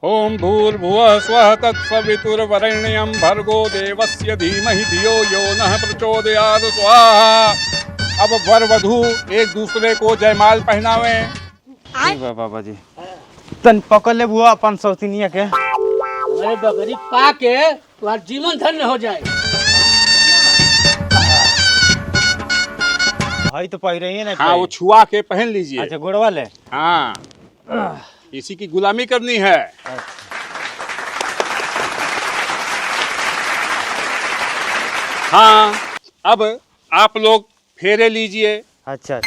ओम भूर्भुवः स्वः तत्सवितुर्वरेण्यं भर्गो देवस्य धीमहि धियो यो नः प्रचोदयात् स्वाहा। अब वर वधू एक दूसरे को जयमाल पहनावे। बाबा जी तन पकड़ ले बुआ अपन सौतिनिया के। अरे बकरी पा के तुम्हारा जीवन धन्य हो जाए। भाई तो पह रही है ना। हाँ वो छुआ के पहन लीजिए। अच्छा गोड़ वाले। हाँ इसी की गुलामी करनी है। हाँ अब आप लोग फेरे लीजिए। अच्छा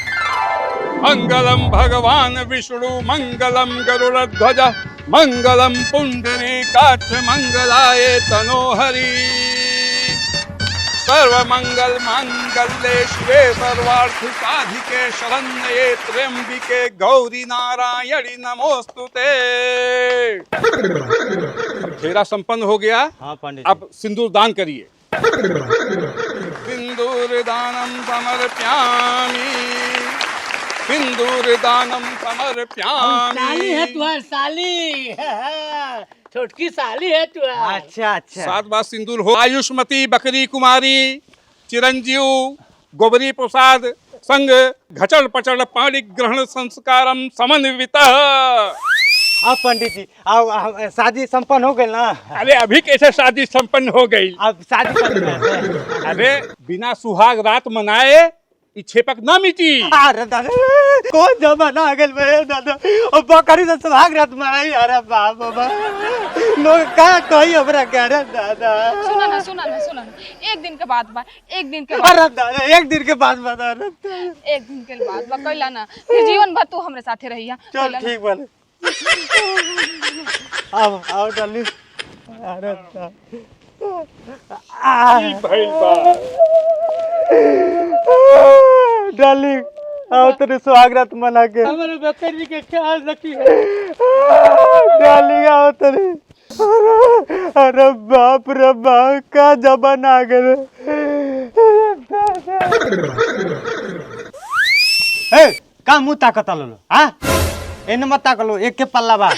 मंगलम भगवान विष्णु मंगलम गरुड़ध्वज मंगलम पुंडरीकाक्ष मंगलाय तनोहरि सर्वमंगल मंगल्ये शिवे सर्वार्थ साधिके शरण्ये त्र्यंबिके गौरी नारायणी नमोस्तुते। अब फेरा संपन्न हो गया। हाँ पंडित। अब सिंदूर दान करिए। सिंदूर दानम समर्प्यामि सिंदूर दानम समर्प्यामि। साली है तुम्हारी साली। छोटकी साली है तुम्हारी। अच्छा अच्छा। सात बार सिंदूर हो। आयुष्मती बकरी कुमारी चिरंजीव गोबरी प्रसाद संग घचड़ पचड़ पाणी ग्रहण संस्कारम समन्वितः। अब पंडित जी अब शादी संपन्न हो गई ना। अरे अभी कैसे शादी संपन्न हो गई। अब शादी कर। अरे बिना सुहाग रात मनाए ये छेपक ना मिटी। अरे दादा कौन जमाना आ गया मेरे दादा। अब बकरी से सुहाग रात मनाई। अरे बाप बाबा लोग का कही हमरा कह रहे दादा। सुना ना एक दिन के बाद बा एक दिन के बाद। अरे दादा एक दिन के बाद बता रहे। एक दिन के बाद बा कैला ना फिर जीवन भर तू हमरे साथे रहिया। चल ठीक बोले। अब आओ डाली। अरे डार्लिंग आओ तेरे सुहागरात मना के। हमारे बकरी के ख्याल रखी। डार्लिंग आओ तेरे। अरे बाप रे बाप का जमाना आ गया। ए का मुंह ताकत लो। हाँ एने मत ताक लो एक के पल्ला बा।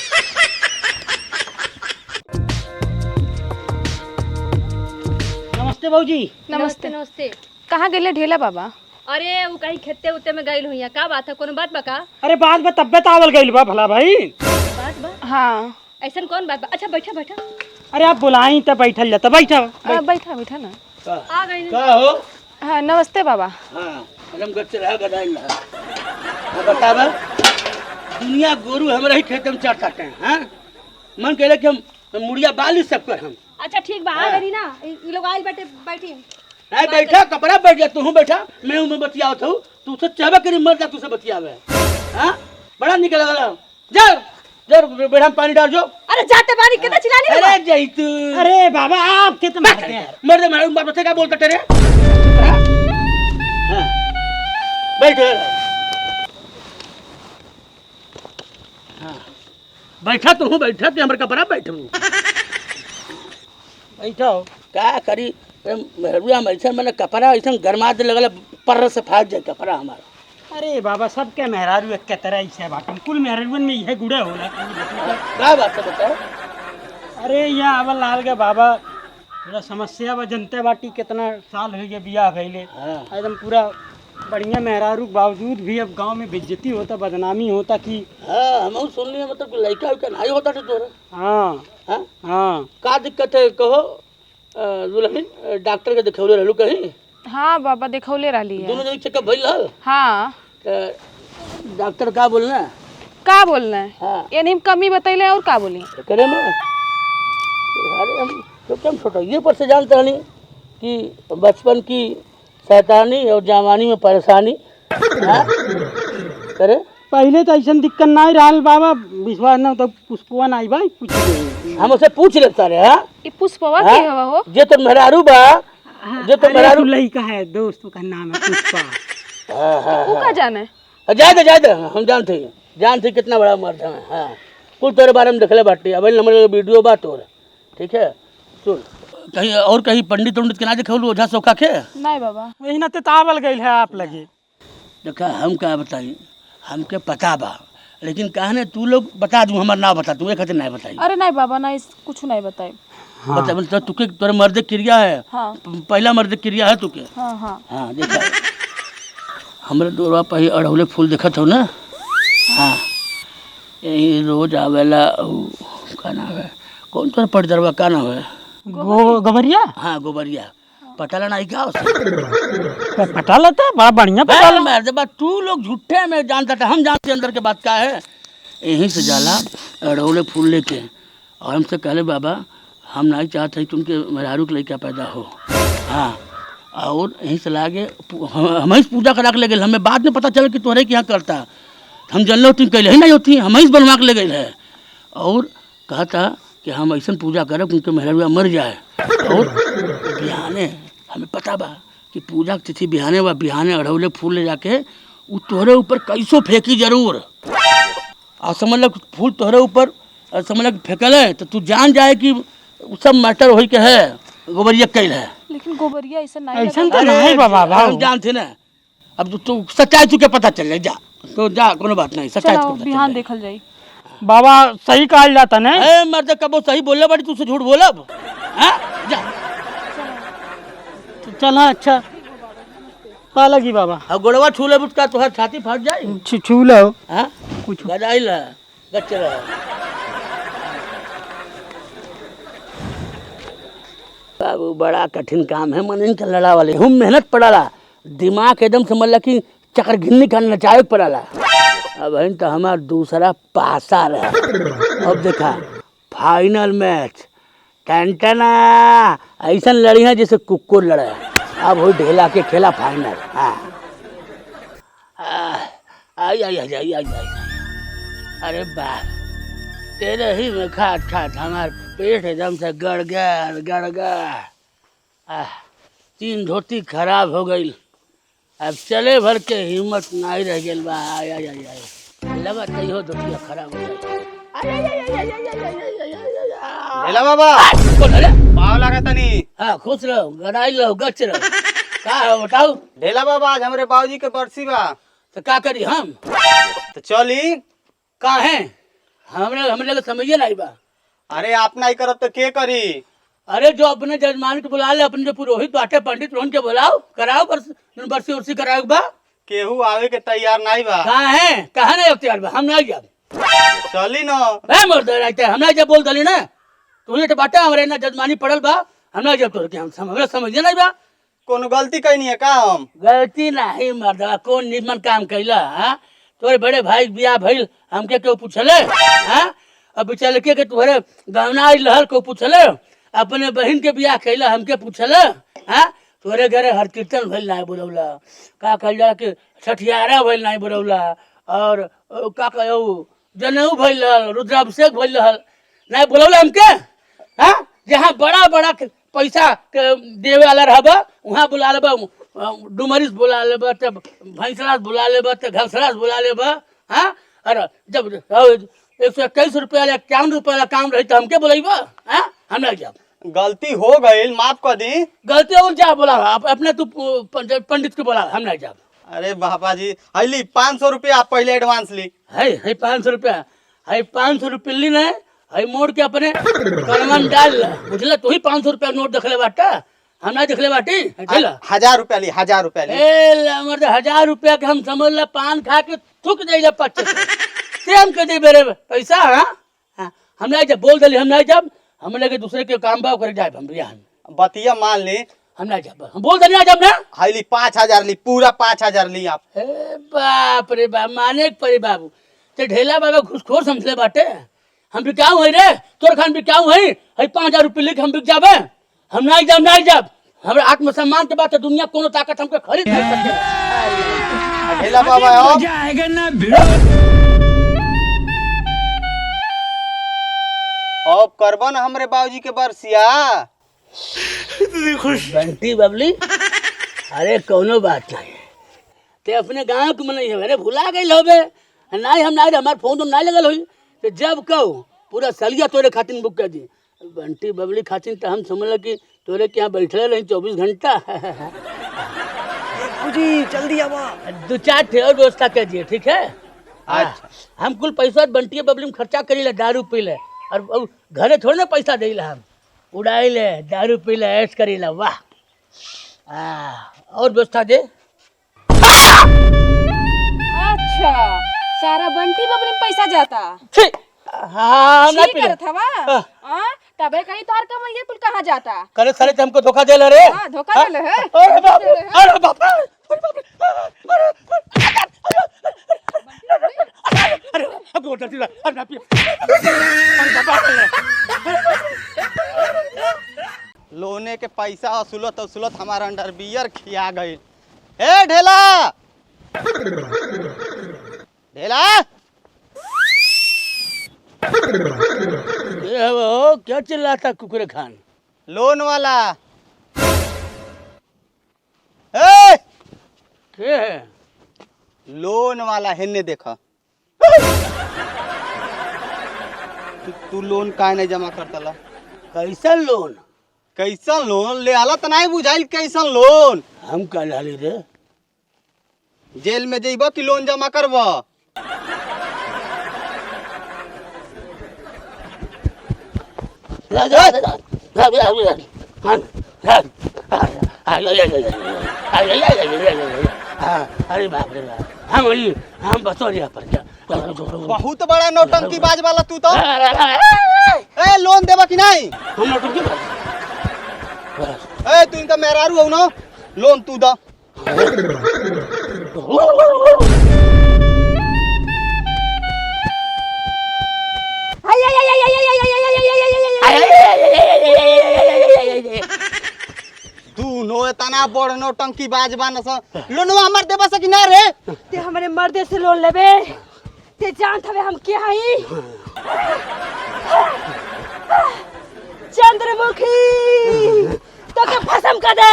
नमस्ते भाऊजी। नमस्ते नमस्ते। कहाँ गेले ढेला बाबा। अरे वो कहीं खेते उते में गइल हुई का बात है कोनो बात बका। अरे बात बा तबियत आवल गइल बा भला भाई। बात बा हाँ ऐसा कौन बात बा। अच्छा बैठा बैठा। अरे आप बुलाई तो बैठल जाता। बैठा बैठा ना। आ गई का हो। हाँ नमस्ते बाबा। हाँ हम गच्चे रहा गदाई ना। बतावा दुनिया गोरू हमरा ही खेत में चढ़ सकते हैं। हाँ मन कहले कि हम मुड़िया बाली सब कर हम। अच्छा ठीक बा आ गई ना ये लोग आइल बैठे बैठी। नहीं बैठा कपड़ा बैठ जा। तू बैठा मैं बतियावत हूँ। तू से चाहबे करी मर जा। तू से बतियावे। हाँ बड़ा निकल लगा। जा जर बेड़ा पानी डाल जो। अरे जाते पानी कितना चिल्लानी। अरे जाई तू। अरे बाबा आप कितना मारते हैं। मर दे मारू बाप से क्या बोलता तेरे। हाँ बैठ। हाँ बैठा तू बैठा ते हमर कपड़ा बैठू। बैठो क्या करी मेहरुआ में ऐसा मैंने कपड़ा ऐसा गरमा दे लगल पर से फाट जाए कपड़ा हमारा। अरे बाबा सबके मेहरारू एक के तरह ही है बाटम कुल मेहरारून में यह गुड़े होला। क्या बात है बताओ। अरे यहाँ अवल लाल के बाबा थोड़ा समस्या बा जनते बाटी कितना साल हो गए बियाह भइले। एकदम पूरा बढ़िया मेहरारू के बावजूद भी अब गांव में बेइज्जती होता बदनामी होता कि। हाँ हम सुन लिए मतलब लड़का उका नहीं होता था तोरा। हाँ हाँ हाँ का दिक्कत है कहो दुल्हन। डॉक्टर के दिखौले रहलू कहीं। हाँ बाबा दिखौले रहली है। दोनों जन चेकअप भइल रहल। हाँ डॉक्टर का बोलना का बोलना है। हाँ यानी कमी बतैले और का बोली करे में। अरे हम छोटा ये पर से जानते हनी कि बचपन की शैतानी और जवानी में परेशानी। हाँ करे पहले तो ऐसा दिक्कत ना ही रहल बाबा। विश्वास ना तो पुष्पवा ना आई भाई पूछ हम उसे पूछ लेता रे। हाँ ये पुष्पवा के हवा हो। जे तो मेहरारू बा जो तो मेहरारू लड़का है दोस्त का नाम है पुष्पा। वो का जाने। जाए दे हम जानते कितना बड़ा मर्द है। हाँ कुल तेरे बारे में देखले बाटी। अब नंबर वीडियो बात हो ठीक है। सुन कहीं और कहीं पंडित उंडित के ना देखौलू ओझा सौखा के। नहीं बाबा वही ना तावल गई है आप लगे। देखा हम क्या बताई हमके पता बा लेकिन कहने तू लोग बता दूँ हमारा ना बता तू एक खातिर नहीं बताई अरे नहीं बाबा नहीं कुछ नहीं बताए। बता तो तुके तोरे मर्द क्रिया है हाँ पहला मर्द क्रिया है तुके हाँ हाँ हाँ देखा हमरे दोरवा पे अड़हुले फूल देखत हो ना हाँ यही रोज आवेला का नाम है कौन तोरा पटदरवा का नाम है गोबरिया हाँ गोबरिया पटाला नहीं क्या उसे पटा लेता है बड़ा बढ़िया पटा पहले मर्द बात तू लोग झूठे में जानता था हम जानते अंदर के बात क्या है यहीं से जाला अड़हुले फूल लेके और हमसे कहले बाबा हम नहीं चाहते कि उनके मेहरारू के लड़का पैदा हो हाँ और यहीं से लागे हम ही पूजा करा के ले गए हमें बाद में पता चला कि तोहरे के यहाँ करता हम जन होती कैले ही नहीं होती हम ही बनवा के ले गए है और कहा था कि हम ऐसा पूजा करब उनके मेहरुआ मर जाए और बिहाने हमें पता बा कि पूजा की तिथि बिहाने बा बिहाने अड़हुले फूल ले जाके वो तोहरे ऊपर कैसो फेंकी जरूर और समझ लग फूल तोहरे ऊपर समझ लग फेंकल है तो तू जान जाए कि सब मैटर हो के है गोबरिया कैल है लेकिन गोबरिया ऐसा नहीं ऐसा लगा। तो नहीं बाबा हम जानते ना अब तू सच्चाई तुके पता चल जाए जा तो जा कोनो बात नहीं सच्चाई चलो तुके पता बिहान चल देखल जाई। बाबा सही कहा जाता नहीं ए मर्द कबो सही बोले बड़ी तू से झूठ बोलब हाँ जा तो चला अच्छा का लगी बाबा अब गोड़वा छू ले बुटका तोहर छाती फट जाए छू लो हाँ कुछ गजाइल है गच्चर बाबू बड़ा कठिन काम है मन इनका लड़ा वाले हम मेहनत पड़ाला दिमाग एकदम समझ ला कि चक्कर घिन्नी का नचाए पड़ाला अब इन तो हमारा दूसरा पासा रहा अब देखा फाइनल मैच टंटना ऐसा लड़ी है जैसे कुकुर लड़े अब हो ढेला के खेला फाइनल हाँ आई आई आई आई आई आई अरे बाप तेरे ही में खाट खाट हमार पेट एकदम से गड़गड़ 3 धोती खराब हो गई अब चले भर के हिम्मत नहीं रह गई बा आई आई आई आई लगा तैयो धोतिया खराब हो गई हेला बाबा कौन अरे पाव लगा तनी हाँ खुश रहो गड़ाई रहो गच रहो का है बताओ ढेला बाबा आज हमरे बाबूजी के बरसी बा तो का करी हम तो चली का है हमरे लगे समझिए नहीं बा अरे आप नहीं करब तो के करी अरे जो अपने जजमान के बुला ले अपने जो पुरोहित बाटे पंडित रोहन के बुलाओ कराओ बरसी उर्सी कराओ बा केहू आवे के तैयार नहीं बा कहाँ है कहाँ नहीं अख्तियार बा हम नहीं जाब चली न है मर्द रहते हम नहीं जब बोल दली ना तुझे तो बाटा हमारे ना जजमानी पड़ल बा हम नहीं जब तोड़ के हम हमरा समझिए नहीं बा कोनो गलती कैनी है का हम गलती नहीं मर्दवा कौन निमन काम कैला हाँ तोरे बड़े भाई बियाह भइल हमके क्यों पूछले हाँ अब बेचारे के तुम्हारे गहना लहर को पूछले अपने बहन के बियाह कैला हमके पूछले हाँ तोरे घरे हर कीर्तन भइल नहीं बुलौला का कहल जा के छठियारा भइल नहीं बुलौला और का कहो जनेऊ भइल रुद्राभिषेक भइल नहीं बुलौला हमके हाँ जहाँ बड़ा बड़ा पैसा देवे वाला रहबा वहाँ बुला लेबा डुमरिस बुला लेबा तब भैंसरास बुला लेबा तब घसरास बुला लेबा हाँ अरे जब 121 रुपया 51 रुपया वाला काम रही तो हमके बुलाइबा हाँ हम नहीं जाब गलती हो गई माफ कर दी गलती और जा बोला अपने तू पंडित को बोला हम नहीं जाब अरे बाबा जी अली 500 रुपया आप पहले एडवांस ली है 500 रुपया है 500 रुपया ली नहीं है मोड़ के अपने कलमन डाल बुझल तू ही 500 रुपया नोट देखले बाटा हम नहीं देखले बाटी 1000 रुपया ली 1000 रुपया ली ए मर्द 1000 रुपया के हम समझ ला पान खा के थूक जाइला 25 से हम कह दे मेरे पैसा हाँ हम नहीं जब बोल दली हम नहीं जब हम लगे दूसरे के काम बाव करे जाए हम बिहान बतिया मान ली हम नहीं जब हम बोल दली जब ना हाईली 5000 ली पूरा 5000 ली आप ए बाप रे बाप माने परे बाबू ते ढेला बाबा घुसखोर समझले बाटे हम बिकाऊ है रे तोर खान बिकाऊ है 5000 रुपये लेके हम बिक जाबे हम नहीं जब हमारे आत्मसम्मान के बात दुनिया कोनो ताकत हमके खरीद नहीं सके ढेला बाबा अब आएगा ना भिड़ो अब करबो ना हमरे बाबूजी के बरसिया बंटी बबली अरे कोनो बात नहीं ते अपने गांव के मन अरे भुला गई होबे नहीं हम नहीं हमारे फोन तो नहीं लगल हुई तो जब कहो पूरा सलिया तोरे खातिर बुक कर दी बंटी बबली खातिर तो हम समझ कि तोरे के यहाँ बैठले रही 24 घंटा जी जल्दी आवा 2-4 ठे और व्यवस्था कर दिए ठीक है अच्छा हम कुल पैसा बंटी बबली में खर्चा करी ले दारू पी ले और घरे थोड़े ना पैसा दे हम उड़ाई ले दारू पी ले ऐश करी ले वाह और व्यवस्था दे। अच्छा सारा बंटी बबली में पैसा जाता। हाँ ना ठीक करत हवा तबे कहीं तोहर कमैया कुल कहाँ जाता। करे साले हमको धोखा दे ले रे। हाँ धोखा देले है। अरे बाप अरे बाप अरे अब उठा दिला अरे ना लोने के पैसा वसूलत वसूलत हमारा अंडर बियर खिया गई। ए ढेला ढेला ये वो क्या चिल्लाता कुकुरे खान लोन वाला ए के है लोन वाला हेने देखा तू लोन काहे नहीं जमा करतला। कैसा लोन कैसन लोन ले आला त नहीं बुझाइल कैसन लोन। हम का लाली रे जेल में जइबा कि लोन जमा करबा। अरे बाप रे हम बसोरिया पर क्या बहुत बड़ा नौटंकी बाज वाला तू तो। ए लोन देबा कि नहीं। हम नौटंकी ए तू इनका मेहरारू हो ना लोन तू दा। तू नो तना बड़ नौटंकी बाज बानस लोनवा हमर देबा से कि ना रे। ते हमारे मर्दे से लोन लेबे ते जानत हवे हम के हई चंद्रमुखी तो के भस्म कर दे।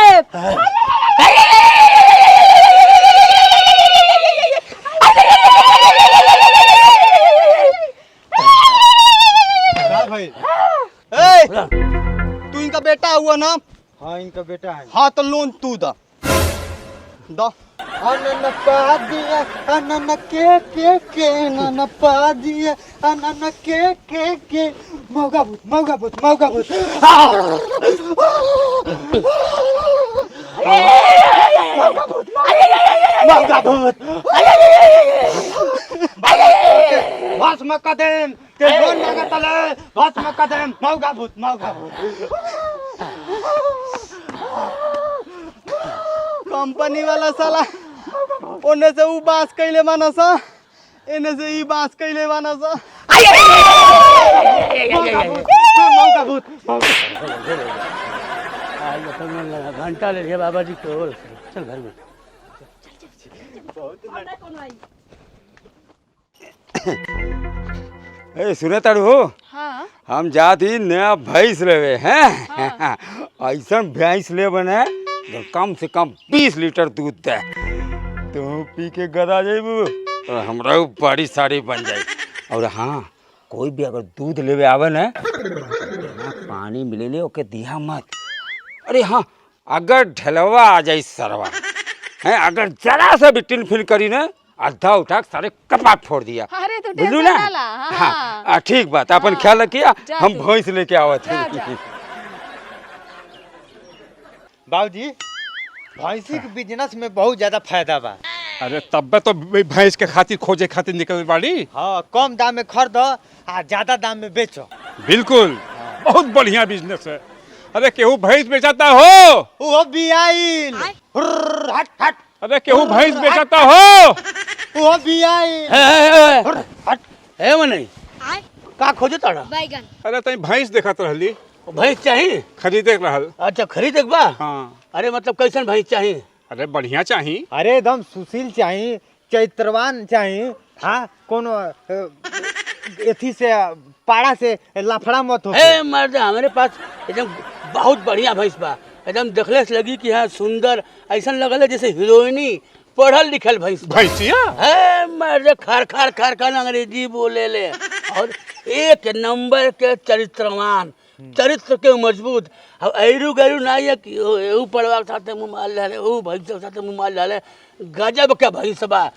भाई ए तू इनका बेटा हुआ ना। हाँ इनका बेटा है। हाँ तो लोन तू दा दा। अनन पा दिया अनन के अनन पा दिया अनन के मौका भूत मौका भूत मौका भूत। मौका भूत भस्म कदम ते लोन मांगा तले भस्म कदम मौका भूत मौका भूत। कंपनी वाला साला ओने से ऊ बास कैले मानस एने से ई बास कैले मानस। मौका भूत घंटा ले बाबा जी को चल घर में। ए सुने तारू हो हाँ हम जाती नया भैंस लेवे हैं। ऐसा भैंस ले बने जो कम से कम 20 लीटर दूध दे तो पी के गदा जाइबू और हमरा बड़ी साड़ी बन जाए। और हाँ कोई भी अगर दूध लेवे आवे ना पानी मिले ले ओके दिया मत। अरे हाँ अगर ढलवा आ जाए सरवा है अगर जरा सा भी टिन करी ना आधा उठा सारे कपाट फोड़ दिया। अरे तो बुझलू टेंशन ना। ना ला। हाँ ठीक बात अपन ख्याल रखिए हम तू। भैंस लेके आवत जा, हैं। जा। बाबूजी भैंसी के बिजनेस में बहुत ज्यादा फायदा बा। अरे तब तो भैंस के खातिर खोजे खातिर निकल बाड़ी। हाँ कम दाम में खरीद आ ज्यादा दाम में बेचो। बिल्कुल बहुत बढ़िया बिजनेस है। अरे केहू भैंस बेचाता हो। वो बियाइल हट हट अरे केहू भैंस बेचाता हो। वो बियाइल हट है वो नहीं का खोजे ताड़ा बैगन अरे तई भैंस देखत रहली भैंस चाहिए। खरीदे रहल। अच्छा खरीद एक बा। हाँ अरे मतलब कैसन भैंस चाहिए। अरे बढ़िया चाहिए। अरे एकदम सुशील चाहिए चैत्रवान चाहिए। हाँ कोनो एथी से पाड़ा से लफड़ा मत हो। ए मर्द हमारे पास एकदम बहुत बढ़िया भैंस बा एकदम देखले से लगी कि हाँ सुंदर ऐसा लगल है जैसे हीरोइनी पढ़ल लिखल भैंस बा। भैंसिया है मर्द खर खर खर खर अंग्रेजी बोले ले और एक नंबर के चरित्रवान चरित्र के मजबूत। अब ऐरू गैरू नहीं है कि एहू पड़वा के साथे मुँह मार ले ओ भैंस के साथे मुँह मार ले गजब के भैंस बा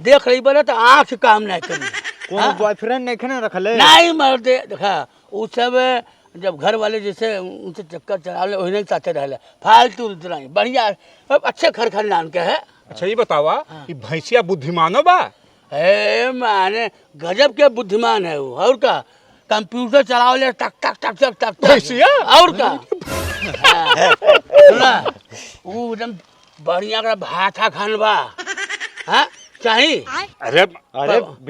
देख रही बना तो आँख काम नहीं करी कोनो बॉयफ्रेंड नहीं खने रखले नहीं मरते देखा वो सब जब घर वाले जैसे उनसे चक्कर चलावे वही नहीं चाहते रहे फालतू नहीं बढ़िया अब अच्छे घर खानदान के है। अच्छा ये बतावा कि भैंसिया बुद्धिमानो बा? हे माने गजब के बुद्धिमान है वो। और का कंप्यूटर चलाओ ले टक टक टक टक टक टक। भैंसिया? और का सुना वो एकदम बढ़िया का भाथा खान बा हाँ चाहिए अरे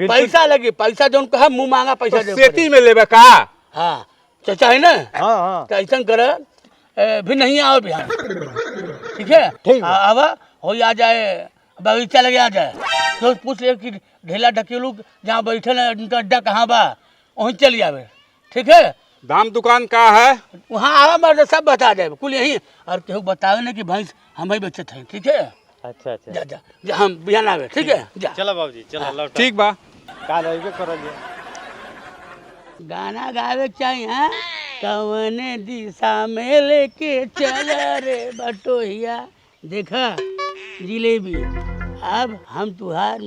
पैसा लगी पैसा जो कहा मुंह मांगा पैसा दे सेती में लेबे का? हाँ चाचा है ना हाँ हाँ तो ऐसा कर भी नहीं आओ बिहार ठीक है ठीक है। अब हो आ जाए बगीचा लगे आ जाए तो पूछ ले कि ढेला ढकेलू जहाँ बैठे ना उनका अड्डा कहाँ बा वहीं चली आवे ठीक है। दाम दुकान का है? वहाँ आवा मर्द सब बता दे कुल यही और केहू बतावे ना कि भैंस हम ही बेचते हैं ठीक है। अच्छा अच्छा जा जा जा हम बिहान आवे ठीक है जा चलो बाबूजी चलो लौट ठीक बा। काल आइबे करलिए गाना गावे के चाहिए हाँ कवने दिशा में लेके चल रे बटोहिया देखा जिलेबी अब हम तुहार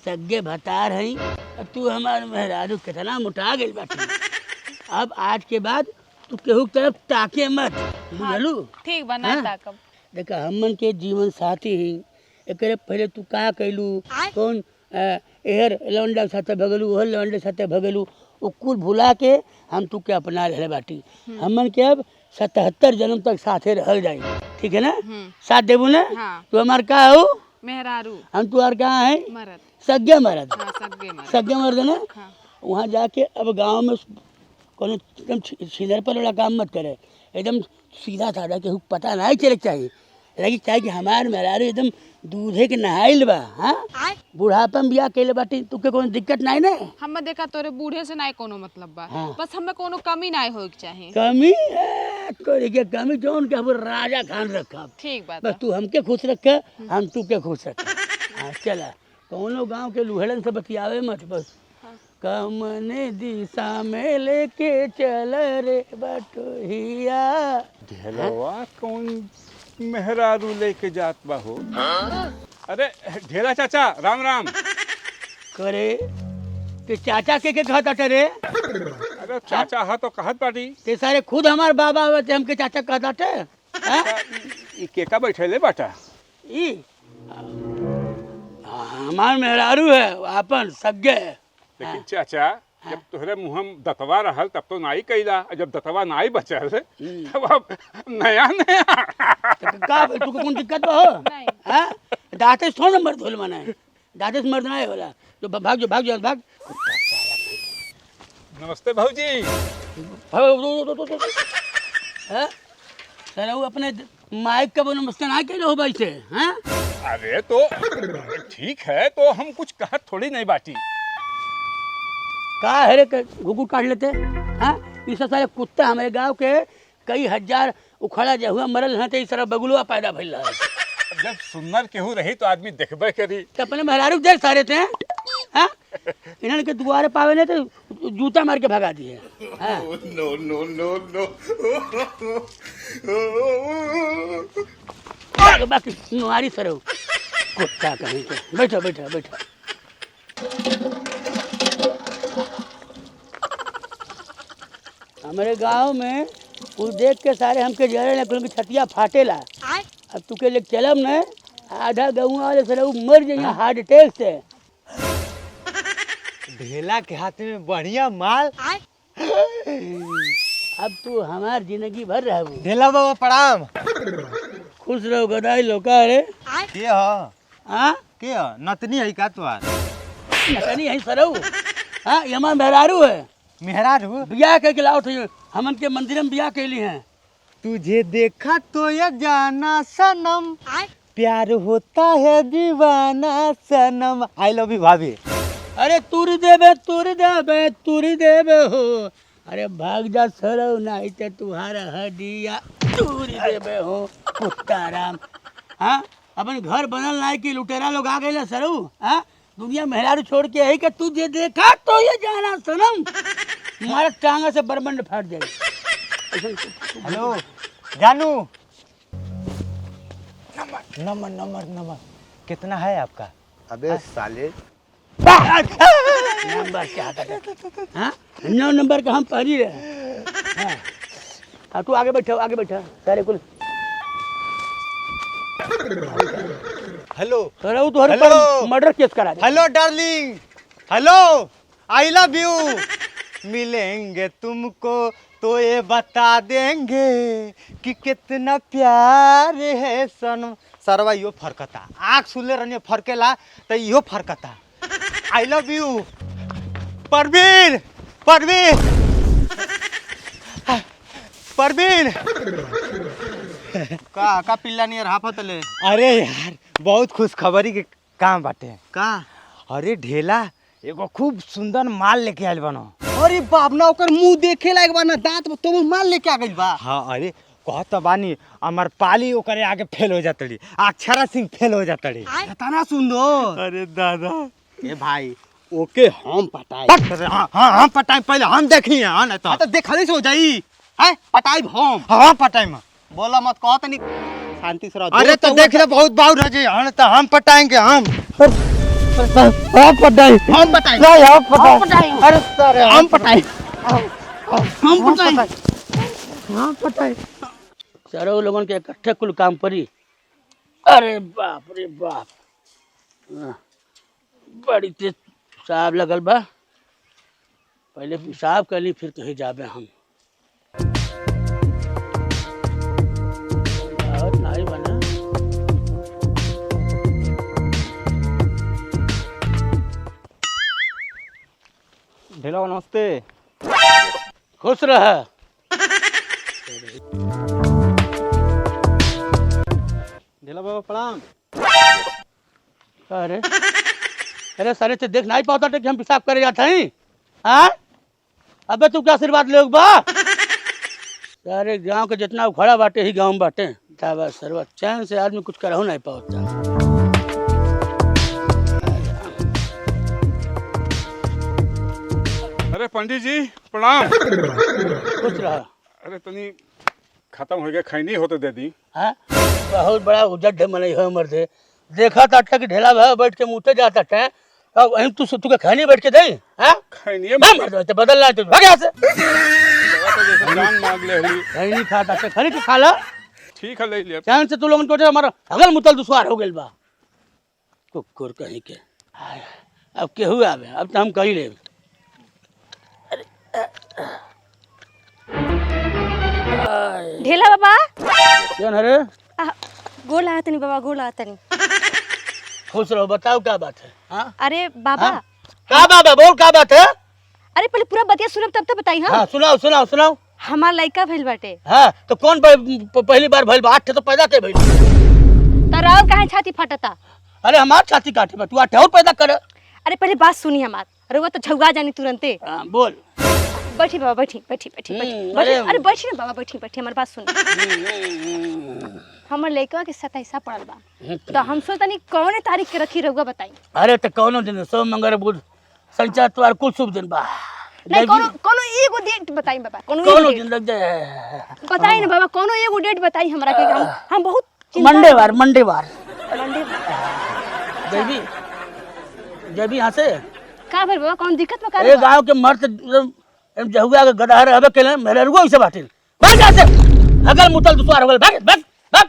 सगे भतार हई अब तू हमार मेहरारू कितना मुटा गई बाटी अब आज के बाद तू केहू के तरफ ताके मत बुझलू। ठीक बा ना हाँ? ताकब। देखा हमन के जीवन साथी ही एकरे पहले तू का कैलू कौन एहर लौंडा के साथे भगलू ओहर लौंडे के साथे भगलू वो कुल भुला के हम तू के अपना रहे बाटी हमन के अब 77 जन्म तक साथे रह जाई ठीक है ना साथ देबू ना हाँ। तू हमार का हो मेहरारू हम तुहार कहाँ है मरद। सगे मरद हाँ सगे मरद। सगे मर्द ना हाँ। वहाँ जाके अब गांव में कोनो एकदम सीधर पर वाला काम मत करे एकदम सीधा साधा केहू पता नहीं चले चाहिए लगी चाहिए कि हमार मेहरारू एकदम दूधे के नहाइल बा हाँ बुढ़ापा में बियाह कैले बाटी तुके कोनो दिक्कत नहीं ना हमें देखा तोरे बूढ़े से नहीं कोनो मतलब बा हाँ। बस हमें कोनो कमी नहीं होए के चाहिए। कमी तोरे के कमी जोन के अब राजा खान रखा ठीक बात बस तू हमके खुश रखे हम तू के खुश रखे हाँ चला कोनो गांव के लुहेड़न से बतियावे मत बस कमने दिशा में लेके चल रे बटोहिया ढेलवा कौन मेहरारू लेके जात बा हो? अरे ढेला चाचा राम राम। करे ते चाचा के कहता टे रे अरे चाचा हा तो कहत बाटी। ते सारे खुद हमार बाबा हुए थे हमके चाचा कहता टे ई केका बैठेले बाटा? ई हमार मेहरारू है अपन सगे लेकिन चाचा जब तोहरे मुँह में दतवा रहल तब तो नाई कैला जब दतवा नाई बचल तब अब नया नया का तुके कौन दिक्कत हो नहीं। हाँ दांते से थोड़ा मर्द होल मना है दांते से मर्द नहीं होला तो भाग भाग नमस्ते भाऊजी। हाँ सर वो अपने माइक का वो नमस्ते ना के हो भाई से हाँ अरे तो ठीक है तो हम कुछ कहत थोड़ी नहीं बाटी। का है रे घुघू काट लेते हाँ ये सब सारे कुत्ता हमारे गांव के कई हजार उखड़ा जा हुआ मरल हैं तो इस तरह बगुलवा पैदा भइल रहा जब सुन्नर केहू रही तो आदमी देखबे करी। तो अपने मेहरारू देख सारे थे हाँ इन्होंने के दुआरे पावे ने तो जूता मार के भगा दिए हाँ बाकी नुआरी सरो कुत्ता कहीं के बैठो बैठो बैठो हमारे गांव में कुल देख के सारे हमके जरे ना कुल छतिया फाटेला अब तू के लेके चलब न आधा गौवा वाले सर मर जाइए हार्ट अटैक से ढेला के हाथ में बढ़िया माल अब तू हमार जिंदगी भर रह ढेला बाबा प्रणाम खुश रहो गदाई लोका रे के ह हाँ के ह नतनी है का तुआर नतनी है सरऊ हाँ ये हमार मेहरारू है मेहरारू बियाह के लाओ थे हमन के मंदिर में बियाह कैली हैं तुझे देखा तो ये जाना सनम प्यार होता है दीवाना सनम आई लव यू भाभी अरे तुर देबे हो अरे भाग जा सरऊ नहीं तो तुम्हारा हडिया तुर देबे हो कुत्ता राम हाँ अपन घर बनल नहीं कि लुटेरा लोग आ गए सरऊ हाँ दुनिया मेहरारू छोड़ के है कि तुझे देखा तो ये जाना सनम तुम्हारा टांगा से बरबंड फट जाए हेलो जानू नंबर कितना है आपका अबे साले नंबर क्या था? हाँ 9 नंबर का हम पहली रहे। हाँ हाँ, तू आगे बैठा सारे कुल हेलो तोरा वो तोहरे हेलो। पर मर्डर केस करा दे। Hello darling, hello, I love you. मिलेंगे तुमको तो ये बता देंगे कि कितना प्यार है सनम। सरवा यो फरकता, आँख सुनले रहने फरकेला तो यो फरकता। I love you Parveen, Parveen, Parveen. का पिल्ला नहीं रहा पतले। अरे यार बहुत खुश खबरी के काम बाटे। का? अरे ढेला एगो खूब सुंदर माल लेके आइल बनो। अरे बाप ना ओकर मुंह देखे लायक बा ना, दांत तो माल लेके आ गइल बा। हाँ अरे कहत बानी अमर पाली ओकरे आगे फेल हो जातड़ी, अक्षरा सिंह फेल हो जातड़ी। इतना सुंदर। अरे दादा ए भाई ओके हम पटाई। हाँ हाँ हम पटाई, पहले हम देखी है ना तो देखले से हो जाई है पटाई हम। हाँ पटाई में बोला मत कहो तनी शांति से रहो। अरे तो देख ले बहुत बाउर हो जाए हम तो हम पटाएंगे हम पटाई हम पटाई हम पटाई। अरे सर हम पटाई हम पटाई हम पटाई। चारों लोगन के इकट्ठे कुल काम पड़ी। अरे बाप रे बाप, बड़ी तेज पेशाब लगल बा। पहले पेशाब कर ली फिर कहीं जाबे हम। नहीं बना ढेला नमस्ते। खुश रह। ढेला बाबा प्रणाम। अरे अरे सारे से देख नहीं पाता कि हम पेशाब करे जाते हैं। हाँ अबे तू क्या आशीर्वाद ले बा। सारे गांव के जितना उखड़ा बाटे ही गांव में बाटे। बस सर्व चैन से आदमी कुछ करहु नहीं पाता। अरे पंडित जी प्रणाम। खुश रहा। अरे तनी खत्म हो गया, खैनी हो तो दे दी। हाँ बहुत बड़ा उजट है मन है उम्र से। देखा था कि ढेला भाई बैठ के मुँह जाता था। अब वहीं तू के खाने बैठ के दे। हाँ खैनी तो बदलना है तो भाग यहाँ से। जैसे जान मांग ले हुई। नहीं खाता था खरीद के खा ला। ठीक है ले लिया। चैन से तू लोगन टोटे हमारा अगल मुतल दुश्वार हो गइल बा। कुकुर कहीं के अब केहू आवे, अब तो हम कही ले। ढेला बाबा कौन अरे गोल आ तनी बाबा, गोल आ तनी। खुश रहो। बताओ क्या बात है। हाँ अरे बाबा हाँ? क्या बात है, बोल क्या बात है। अरे पहले पूरा बतिया सुनब तब तो बताई। हाँ सुनाओ सुनाओ सुनाओ। हमार लड़का भइल बाटे। हाँ तो कौन पहली बार भइल बा? 8 तो पैदा के भइल। तराव काहे छाती फटता। अरे हमार छाती काटे बा, तू 8 और पैदा कर। अरे पहले बात सुनी हमार। अरे वो तो झुगा जानी तुरंते। हाँ बोल। बैठी बाबा, बैठी बैठी बैठी बैठी अरे अरे बैठी ना बाबा, बैठी बैठी हमारी बात सुनी। हमर लड़का के 27 पड़ल बा, तो हम सोचनी कौन तारीख के रखी रहुआ बताई। अरे तो कौनो दिन सोम मंगल बुध शनिचर इतवार कुल शुभ दिन बा। नहीं कोनो कोनो एगो डेट बताई बाबा। कौनो दिन लग जाए बताई ना बाबा, कोनो एगो डेट बताई हमरा के। हम बहुत मंडेवार मंडेवार मंडे जबी जबी यहाँ से का भइल बाबा, कौन दिक्कत बा? ए गांव के मर्द जहुआ के गदहा रहबे केले मेहरुआ इसे बाटे। भाग जा से अगर मुतल दुश्वार हो गल। भाग भाग भाग।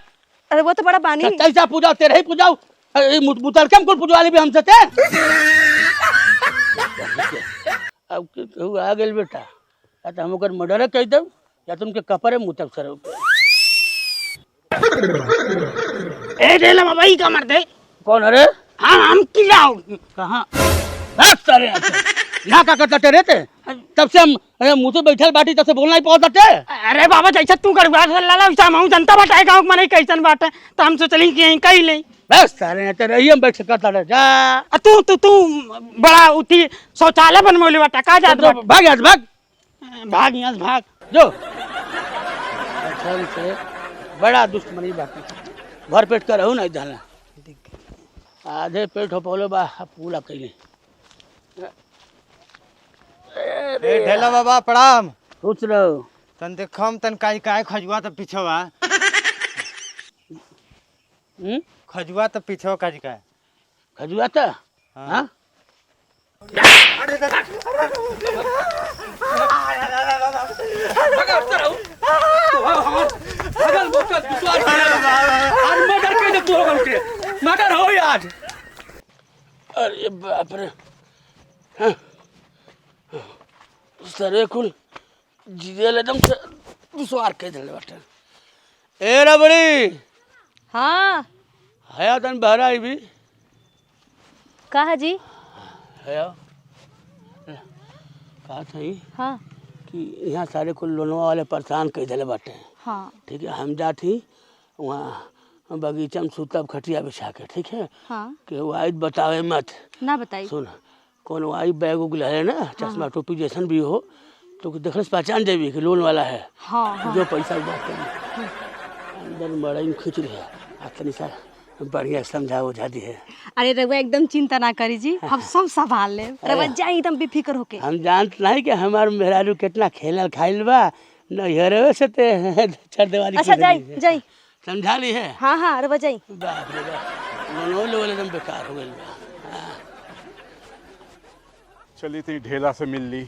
अरे वो तो बड़ा बानी। कैसा पूजा तेरे ही पूजाओ। मुतल कम कुल पूजवाली भी हमसे थे। अब केहू आ गेल बेटा, या तो हम ओकर मर्डर कह दब या तुमके कपड़े मुतब सर। ए ढेला बाबा ही का मर दे। कौन अरे? हाँ हम किलाओ कहाँ सारे यहाँ का करते रहते। तब से हम मुँह से बैठल बाटी, तब से बोलना ही पहुँचते। अरे बाबा जैसा तू कर लाला वैसा हम जनता बताए गाँव में नहीं कैसन बात है, तो हम सोचली कि यहीं कही ले। बस सारे रही हम बैठ सकता रह जा। तू बड़ा उठी शौचालय बनवले बाटा का जात बा? भाग यहाँ से, भाग भाग यहाँ से भाग जो से बड़ा दुश्मनी बाकी। भर पेट कर रहू नहीं जाना, आधे पेट हो पौलो बा पूरा कैले। ढेला बाबा प्रणाम। सोच रहो तन देखम तन काय खजुआ तो पीछवा। खजुआ तो पीछवा काज का खजुआता हाँ मटर हो यार अरे बाप रे हाँ। सरे कुल जियल एकदम से दुसवार के दिल बाटे ए रबड़ी हाँ हया तन बहरा आई भी कहा जी हया कहा था हाँ कि यहाँ सारे कुल लोनवा वाले परेशान कर दिले बाटे हाँ ठीक है हम जाती वहाँ बगीचा में सुतब खटिया बिछा के ठीक है हाँ कि वाइट बतावे मत ना बताई सुन कौन वाइट बैग उग है ना चश्मा टोपी जैसन भी हो तो देखने से पहचान देवी कि लोन वाला है हाँ हाँ जो पैसा बात करी अंदर बड़ा ही खींच रही है तनी सा बढ़िया समझा बुझा दी है अरे रघुआ एकदम चिंता ना करी जी हम सब संभाल ले रघुआ जाए एकदम बेफिक्र होके हम जानते नहीं कि हमार मेहरारू कितना खेलल खाइल बा नैहरवे से ते छर देवाली अच्छा जाई जाई समझा ली है हाँ हाँ रघुआ जाई बाप रे बाप लोन लोग एकदम बेकार हो गइल बा चली थी ढेला से मिल ली।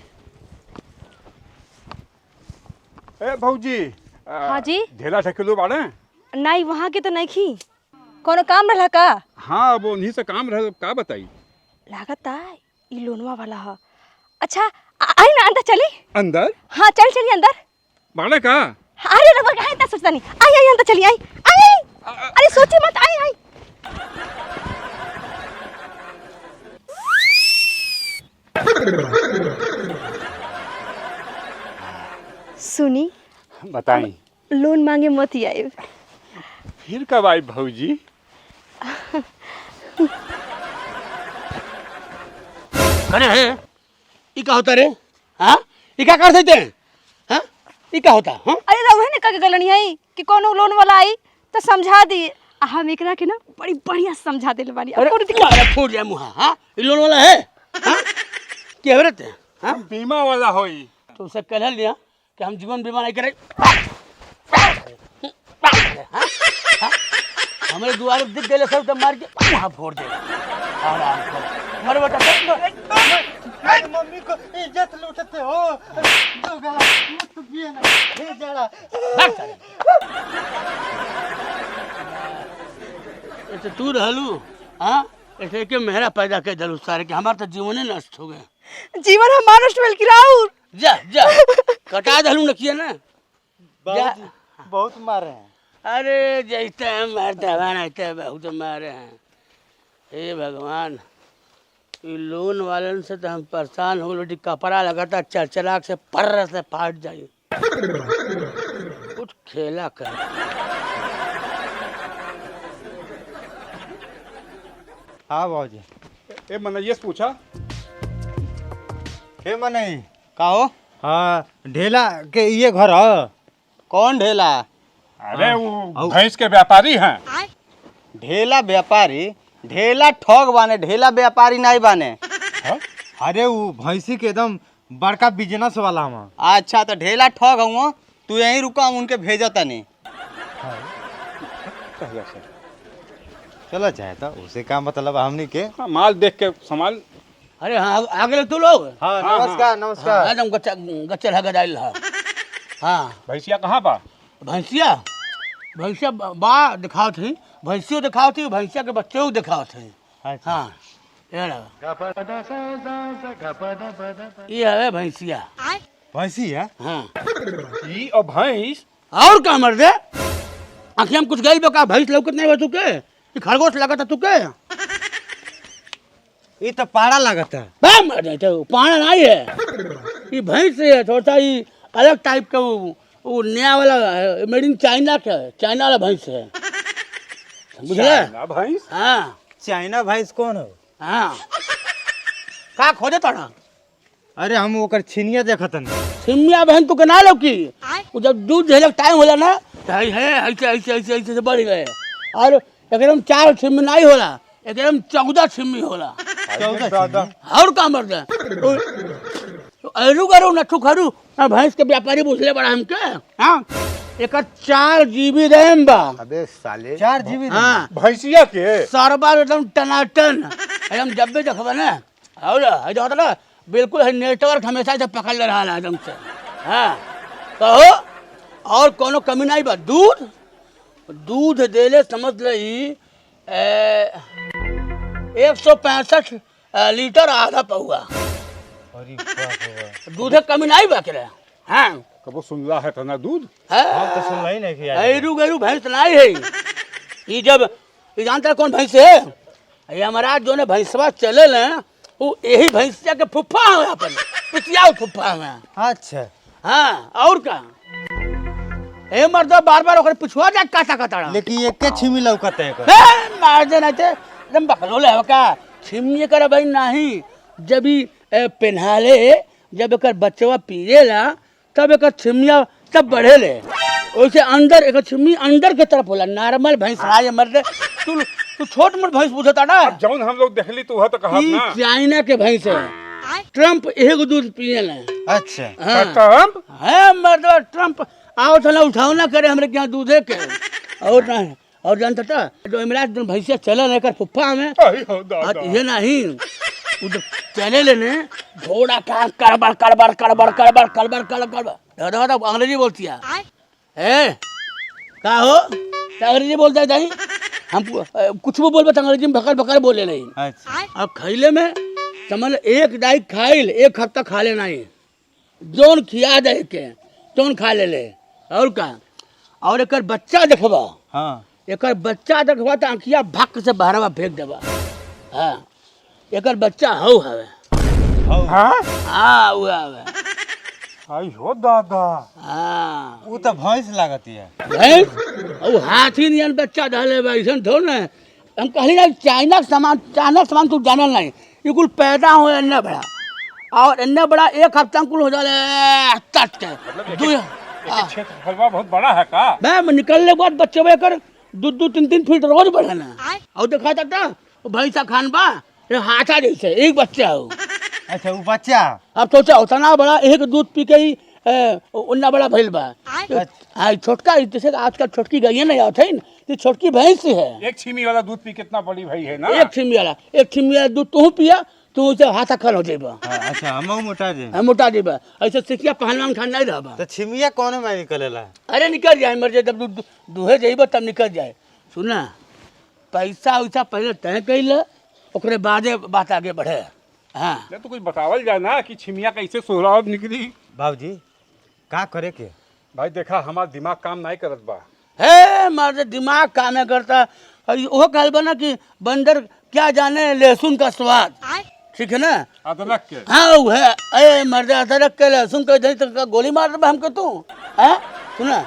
ए भौजी हाँ जी ढेला ठेकेलू बाड़े? नहीं वहाँ के तो नहीं खी कोनो काम रहा का हाँ अब उन्हीं से काम रहे का बताई। लागत है ये लोनवा वाला है अच्छा आई ना अंदर चली अंदर? हाँ चल चलिए अंदर बाड़े का? अरे रघुआ कहा इतना सोचता नहीं आई आई अंदर चली आई आई आई अरे सोचे मत आई आई सुनी बताई। लोन मांगे मत ही आए फिर कब आई भौजी? अरे है ये क्या होता रे हाँ ये क्या कर सकते हैं हाँ ये क्या होता हाँ अरे रघुआ ने कहा गलनी आई कि कोनो लोन वाला आई तो समझा दी हम एकरा के ना बड़ी बढ़िया समझा देले बानी अरे अरे फूट जाए मुँह हाँ ये लोन वाला है हाँ क्या औरत है हाँ बीमा वाला होई तो उसे कह लिया कि हम जीवन बीमा नहीं करे हमारे द्वार दिख गए सब तो मार के वहाँ फोड़ दे आराम से मर बेटा मम्मी को इज्जत लूटते हो दो गला मुझ पिए ना हे जड़ा ऐसे तू रहलू हाँ ऐसे के मेहरा पैदा कर दलू सारे के हमारा तो जीवन ही नष्ट हो गए जीवन हमारा नष्ट भेल किराउर जा जा कटा दलू न किया ना जा बहुत मारे हैं अरे जैसे हम मारते हैं बहुत मारे हैं हे भगवान ये लोन वालन से तो हम परेशान हो गए कपड़ा लगाता चरचराक से पर्र से फाट जाए कुछ खेला कर हाँ बाबूजी ए मनैया से पूछा हे मनई का हो हाँ ढेला के ये घर है कौन ढेला अरे वो भैंस के व्यापारी हैं। ढेला व्यापारी ढेला ठग बाने ढेला व्यापारी नहीं बाने अरे वो भैंसी के एकदम बड़का बिजनेस वाला हम अच्छा तो ढेला ठग हूँ तू यहीं रुका हम उनके भेजा तनी चलो चाहे तो उसे का मतलब हमनी के हाँ, माल देख के संभाल। अरे हाँ आगे तू लोग हाँ नमस्कार नमस्कार एकदम गच्चर है गदाइल है हाँ भैंसिया कहाँ बा? भैंसिया भैंसिया बा दिखाओ थी भैंसियों दिखाओ थी भैंसिया के बच्चे को दिखाओ थे हाँ ये है भैंसिया भैंसी है हाँ ई और भैंस और का मर दे आखिर हम कुछ गई बका भैंस लौकत नहीं हो चुके खरगोश लगा था तुके ये तो पाड़ा लगत है बा मर जाए तो पाना नहीं है ये भैंस है थोड़ा ही अलग टाइप का वो नया वाला मेड इन चाइना का चाइना वाला भैंस है बुझले चाइना भैंस? हाँ चाइना भैंस कौन हो हाँ का खोजे तोड़ा अरे हम ओकर छिनिया देखत नहीं सिमिया बहन तो ना लो की वो जब दूध झेलक टाइम होला ना तो है ऐसे ऐसे ऐसे ऐसे से बढ़ गए और एकदम 4 सिम्मी नहीं होला एकदम 14 सिम्मी होला 14 और का मर जाए अरु करो नठू खरू भैंस के व्यापारी पूछले बड़ा हमके हाँ एक 4 GB रैम बा। अबे साले 4 GB। हाँ भैंसिया के सर्वर एकदम टनाटन एकदम जब भी देखबा ना और जो होता ना बिल्कुल है नेटवर्क हमेशा से पकड़ ले रहा है एकदम से। हाँ कहो और कोनो कमी नहीं बा। दूध दूध देले समझ लही 165 लीटर आधा पौआ। अरे बाप रे। दूध के कमी नहीं बा करे। हाँ कबो सुनला है तना दूध हम तो सुन ही नहीं किया। ऐरू गैरू भैंस नहीं है ये। जब ये जानता है कौन भैंस है? ये हमारा जो ने भैंसवा चले ले वो यही भैंसिया के फुफ्फा है अपन पितिया फुफ्फा है। अच्छा हाँ और का ए मर्द बार बार ओकर पिछुआ जा काटा काटा लेकिन एक के छिमी लौकत है मार देना थे एकदम बकलोले है का छिमिए कर भाई नहीं। जब ही पेन्हाले जब एक बच्चवा पिएला तब एक छिमिया तब बढ़ेले वैसे अंदर एक छिमी अंदर के तरफ होला नॉर्मल भैंस राज मर्द। तू छोट मोट भैंस पूछता ना जौन हम लोग देखली तो वह तो कहा ई ना चाइना के भैंस है। ट्रम्प एगो दूध पिएला। अच्छा हाँ ट्रम्प है मर्द ट्रम्प आओ थला उठाओ ना करे हमरे के यहाँ दूधे के और ना और जानता था जो इमराज जो भैंसिया चले लेकर फुफ्फा में आई हो दादा ये नहीं वो जो चले लेने घोड़ा का Kerber Kerber Kerber Kerber Kerber Kerber दादा दादा अंग्रेजी बोलती है का हो अंग्रेजी बोलता है नहीं हम कुछ भी बोलबे अंग्रेजी में भकर भकर बोले नहीं। अच्छा अब खैले में समझ एक दाई खाइल 1 हफ्ता खा ले नहीं जोन खिया दे के जोन खा ले और का और एक बच्चा देखबा। हाँ एक बच्चा देखबा तो आँखिया भक से बहरवा फेंक देबा। हाँ एक बच्चा हौ हवे। हाँ हाँ वो हवे। आई हो दादा हाँ वो तो भैंस लागती है। भैंस और हाथी नियन बच्चा धले बा ऐसन थोड़ ना। हम कहली ना चाइना के सामान तू जानल नहीं ये कुल पैदा हो इन्ना बड़ा और इन्ना बड़ा 1 हफ्ता कुल हो जाले तट क्षेत्रफल बहुत बड़ा है का मैं निकलने के बाद बच्चे बेकर 2-3 फीट रोज बढ़े ना और देखा था वो भैंसा खान बा ये हाथा जैसे एक बच्चा हो। अच्छा वो बच्चा अब सोचा उतना बड़ा एक दूध पी के ही उन्ना बड़ा भइल बा। हाँ छोटका जैसे आजकल छोटकी गैया नहीं आते है ये छोटकी भैंस है। एक छीमी वाला दूध पी कितना बड़ी भाई है ना एक छिमी वाला दूध तू पिया तू उसे हाथा खल हो जाएगा। अच्छा हम मोटा जे मोटा जेबा ऐसे सिकिया पहलवान खान नहीं रहबा। तो छिमिया कौन में निकलेला? अरे निकल जाए मर जाए जब दूहे जाइबा तब निकल जाए। सुना पैसा वैसा पहले तय कैल ओकरे बादे बात आगे बढ़े। हाँ नहीं तो कुछ बतावल जाए ना कि छिमिया कैसे सोहराब निकली। बाबूजी का करे के? भाई देखा हमारा दिमाग काम नहीं करत बा। हे मारे दिमाग काम नहीं करता। वो कहल बा ना कि बंदर क्या जाने लहसुन का स्वाद। ठीक है ना अदरक के हाँ वो है। अरे मर्द अदरक के लहसुन के दही तक गोली मार दे हमको तू। हाँ सुना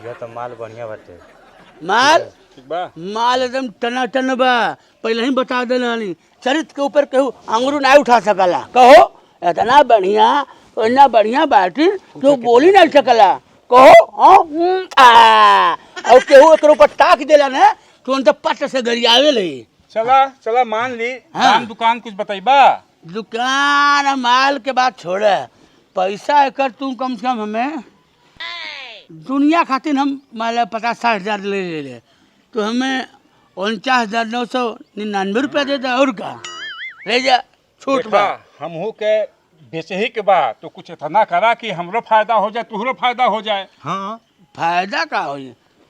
ये तो माल बढ़िया बाटे। माल ठीक बा माल एकदम टनाटन बा पहले ही बता देना चरित्र के ऊपर कहूँ अंगूर नहीं उठा सकला। कहो इतना बढ़िया बाटी जो बोली नहीं सकला कहो और केहू एक ऊपर ताक देला ना तो उनसे पट से गरियावे ले। चला मान ली हाँ। दुकान कुछ बताइबा। दुकान माल के बात छोड़े पैसा एकर तू कम से कम हमें दुनिया खातिर हम मान लो 50-60 हज़ार ले तो हमें 49,999 रुपया दे दे और का ले जा छूट बा। हमहू के बेचे ही के बा तो कुछ इतना करा कि हमरो फायदा हो जाए तुहरो फायदा हो जाए। हाँ फायदा का हो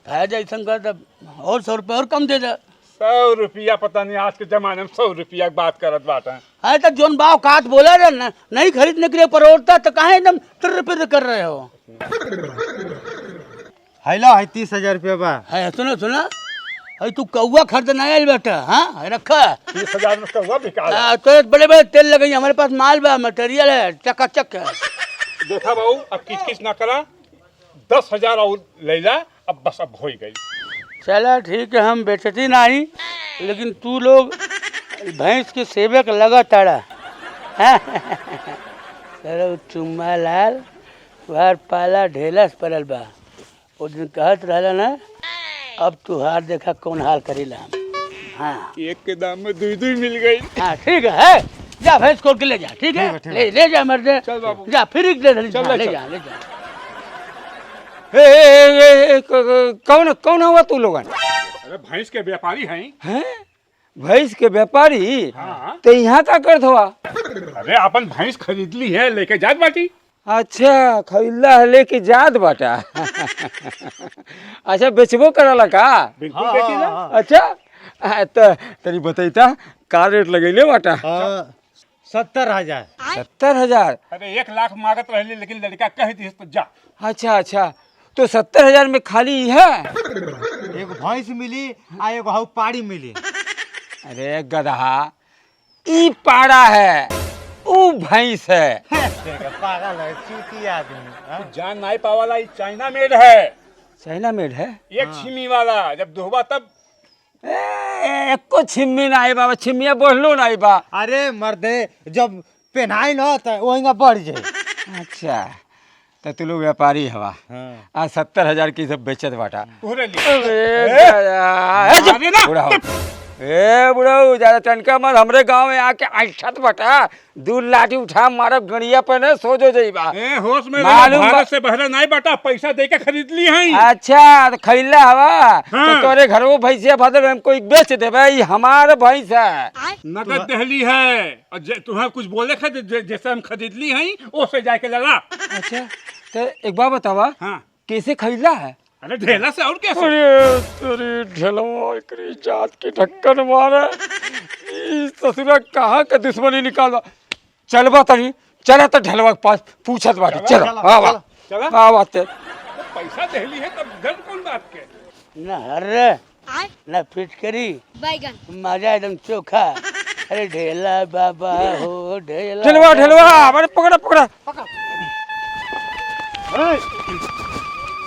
फायदा ऐसा कर तब और 100 रुपया और कम दे दे। 100 रुपया पता नहीं आज के जमाने में 100 रुपया की बात करत बाटा। अरे तो जोन भाव काट बोला रे ना नहीं खरीदने के लिए परोरता तो कहाँ एकदम तिर कर रहे हो। हैलो है 30,000 रुपया बा। है सुना अरे तू कौआ खरीद नहीं आयल बेटा। हाँ रखा 30,000 में कौआ बिका रहा। तो बड़े बड़े तेल लगे हमारे पास माल बा मटेरियल है चकाचक है। देखा बाबू अब किच ना करा 10,000 और ले ला अब बस अब हो गई। चला ठीक है हम बेचती नहीं लेकिन तू लोग भैंस के सेवक लगा ताड़ा। चलो चुम्मा लाल तुहार पाला ढेलस पड़ल बा वो दिन कहत रहला ना अब तुहार देखा कौन हाल करेला। हाँ एक के दाम में 2 मिल गई। हाँ ठीक है जा भैंस खोल के ले जा। ठीक है ले जा मर्दे चल बाबू। जा फिर ले चल, ले जा। कौन कौन हुआ तू लोगन? अरे भैंस के व्यापारी हैं। हैं? भैंस के व्यापारी? हाँ। तो यहाँ का करत हुआ? अरे अपन भैंस खरीद ली है, लेके जात बाटी। अच्छा, खरीदला है लेके जात बाटा। अच्छा, बेचबो करला का? बिल्कुल बेचीला। अच्छा, तो तनी बताइता का रेट लगैले बाटा? 70,000। 70,000? अरे 1 लाख मांगत रहली, लेकिन लड़का कह दी तो जा। अच्छा अच्छा, तो 70,000 में खाली है? एगो भैंस मिली आ एगो हऊ पाड़ी मिली। अरे गधा, ई पाड़ा है, ऊ भैंस है। पागल है, चूती आदमी। हाँ? जान नहीं पावाला, ये चाइना मेड है। चाइना मेड है? एक छिमी वाला, जब धोबा तब। एको छिम्मी नहीं बाबा, छिम्मिया बोलो नहीं बा। अरे मर्दे, जब पहनाई न तो वही बढ़ जाए। अच्छा, तो तू लोग व्यापारी हवा। हाँ। आज 70,000 की सब बेचत बाटा। तोहरे लिए। अरे बुढ़ा हो। ए बुढ़ऊ, ज्यादा टनका मत, हमरे गांव में आके ऐठत बटा, 2 लाठी उठा मारब गड़िया पे न सो जो जाइबा। ए होश में मालूम भारत बा- से बहरा नहीं बाटा, पैसा दे के खरीद ली हैं। अच्छा, तो खरीला हवा। हाँ। तो तोरे घर वो भैंसिया भदर हम कोई बेच दे भाई, हमारे भैंस है। नगद दहली है, और तुम्हें कुछ बोले जैसे हम खरीद ली हैं, ओसे जाके लड़ा। अच्छा, तो एक बात बतावा, हाँ। कैसे खरीला है? अरे ढेला से और कैसे? अरे तेरी ढेलवा एकरी जात की ढक्कन मारे, ई ससुरा कहाँ के दुश्मनी निकाला। चलबा तनी, चला तो ढेलवा के पास पूछत बाटी। चलो आवा चला। आवा ते। तो पैसा दहली है तब गर्व कौन बात के? न हर्रे न फिटकरी बैगन मजा एकदम चोखा। अरे ढेला बाबा हो ढेला ढेलवा ढेलवा, अरे पकड़ा पकड़ा।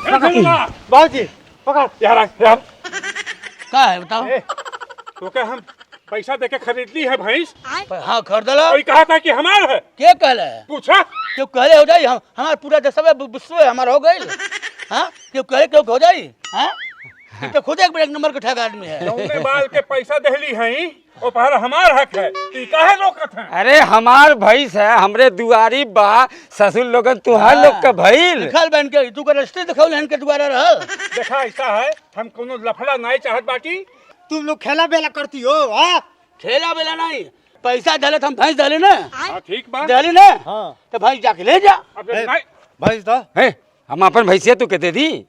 बाबूजी पकड़। यार का है बताओ। तो क्या हम पैसा देके खरीद ली है भैंस? हाँ खरीद लो। कोई कहा था कि हमार है। के कहले? पूछा? क्यों कहले हो जाई? हम हमार पूरा देशवे विश्व हमार हो गई। हाँ क्यों कहले क्यों हो जाई? हाँ तो खुद एक नंबर के ठग आदमी है। लौंडे बाल के पैसा दहली हैं, वो पर हमार हक है, तो काहे रोकत हैं? अरे हमार भैंस है, हमरे दुआरी बा, ससुर लोगन तुहार लोग का भइल। लिखल बन के तू का रस्ते दिखौल हन के द्वारा रहल। देखा ऐसा है, हम कोनो लफड़ा नहीं चाहत बाटी। तुम लोग खेला बेला करती हो। हाँ ठेला बेला नहीं, पैसा डाले तो हम भैंस डाले ना। हाँ ठीक बा। डाले ना हाँ। तो भैंस जाके ले जा। अब नहीं भैंस दो। है, हम अपन भैंसिया तू के दे दी?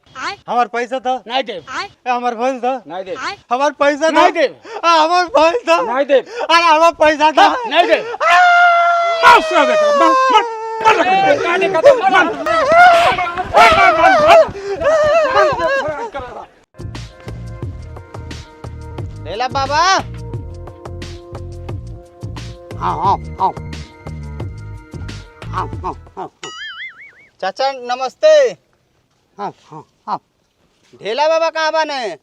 हमार पैसा दो। नहीं दे हमार भैंस दो। नहीं दे। हमार पैसा दो। नहीं दे। हमार भैंस दो। नहीं दे। अरे हमार पैसा दो। नहीं दे। मार से देखो, मार ढेला बाबा। हाँ हाँ हाँ हाँ हाँ हाँ चाचा नमस्ते। हाँ हाँ हाँ। ढेला बाबा कहाँ बने?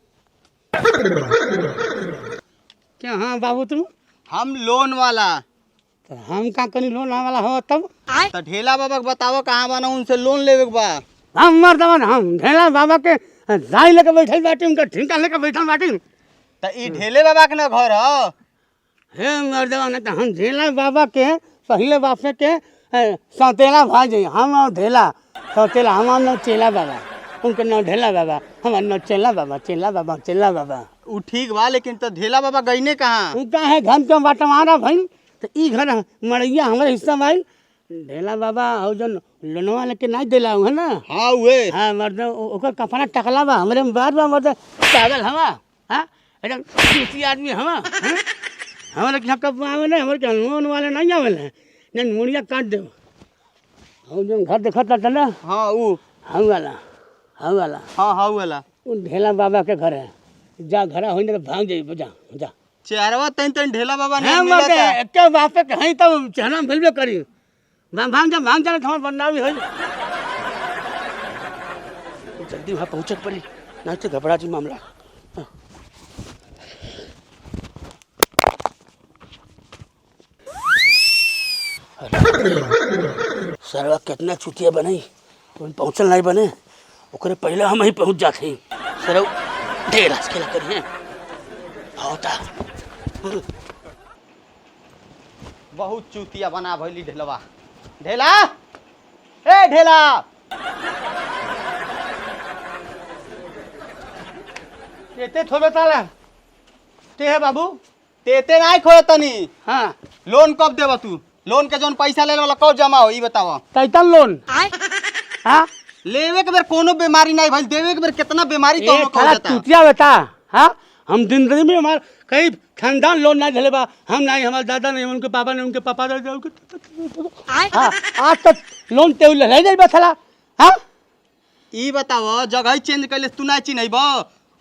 क्या हाँ बाबू तुम? हम लोन वाला। तो हम का कनी लोन वाला हो तब? तो ढेला बाबा के बताओ कहाँ बना, उनसे लोन लेवे के बा। हम मर्दवन हम ढेला बाबा के जाई लेके बैठल बाटी, उनका ठिका लेके बैठल बाटी। तो ई ढेले बाबा के ना घर हो। हे मर्दवन तो हम ढेला बाबा के पहले बापे के सौतेला भाई, हम और ढेला सौतेला, हमार नाम चेला बाबा, उनके नाम ढेला बाबा, हमार नाम चेला बाबा चेला बाबा चेला बाबा। उ ठीक बा, लेकिन तो ढेला बाबा गईने कहाँ? उनका है घन के बंटवारा भाई, तो ई घर मड़ैया हमारे हिस्सा भाई। ढेला बाबा और जो लोनवा लेके नहीं दिला है ना। हाँ हुए। हाँ मर्द ओकर कपड़ा टकला बा हमरे में बार बार मर्द पागल हवा। हाँ एकदम दूसरी आदमी हवा। हाँ? हमारे के कब आवे ना, हमारे के लोन वाले नहीं आवे ना, नहीं मुड़िया काट दे। और जो घर देखा था ना, हाँ उ हम वाला हम वाला हाँ हाँ वाला वो ढेला बाबा के घर है। जा घरा हो तो भाग जाइए, जा जा। चेहरवा तन तन ढेला बाबा नहीं हाँ मर्द मिलता। क्या बापे कहीं तो चहना मिलबे करी। भाग जा तो हमारे बंदा भी हो। जल्दी वहाँ पहुँचे पड़ी, नहीं तो घबरा जी मामला। सरवा कितना चुतिया बनाई, तुम पहुँचल नहीं बने, ओकरे पहले हम ही पहुँच जाते। सरव ढेर खेला करिए होता। बहुत चूतिया बना भैली ढेलवा। ढेला ए ढेला तेते थोबे ताला ते है बाबू तेते नहीं खोए तनी हाँ लोन कब देबा तू लोन के जोन पैसा ले वाला कब जमा हो ई बतावा कैतन लोन हाँ लेवे के बेर कोनो बीमारी नहीं भाई देवे के बेर कितना बीमारी तो एक हो खाला जाता टूटिया बेटा हाँ हम जिंदगी में हमारे कई खानदान लोन नहीं झेले बा हम नहीं हमारे दादा नहीं उनके पापा नहीं उनके पापा हाँ आज तक लोन ते ले जाई बथला हाँ ई बतावा जगह चेंज कैले तू नहीं चिन्हई बा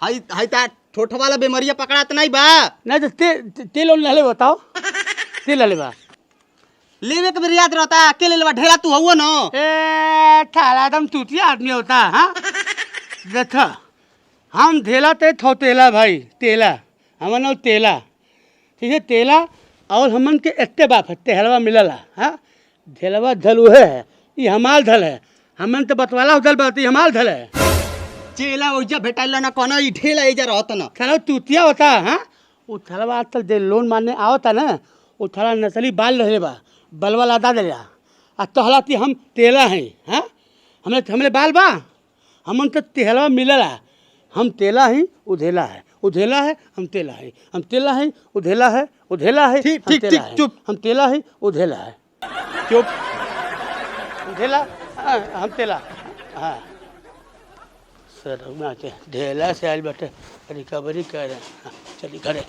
हाई हाई ता ठोठ वाला बीमारिया पकड़ात नहीं बा नहीं तो ते लोन ले बताओ ते ले बा लेवे के बेर याद रहता अकेले लेवा ढेला तू हुआ न ए थाला एकदम टूटिया आदमी होता हाँ देखा हम धेला ते थो तेला भाई तेला हमन और तेला ठीक है तेला और हमन के एत्ते बाप है तेहलवा मिलला हाँ धेलवा धल उहे है ये हमाल धल है हमन तो बतवाला धल बाती हमाल धल है चेला ओजा भेटाइला ना कोनो ई ढेला एजा रहत न थाला टूटिया होता हाँ वो थालवा आजकल दे लोन मारने आवता ना वो थाला नसली बाल रहे बा बलवा लादा दे आ तहला ती हम तेला हैं हाँ हमने बाल बा हमन तो तेहलवा मिलला हम तेला ही उधेला है उधेला है हम तेला है हम तेला है उधेला है उधेला है ठीक, हम ठीक, तेला ठीक, है। चुप। हम तेला है उधेला है चुप उधेला हाँ, हम तेला हाँ सर ढेला से आज बैठे रिकवरी कर रहे हैं हाँ, चलिए करे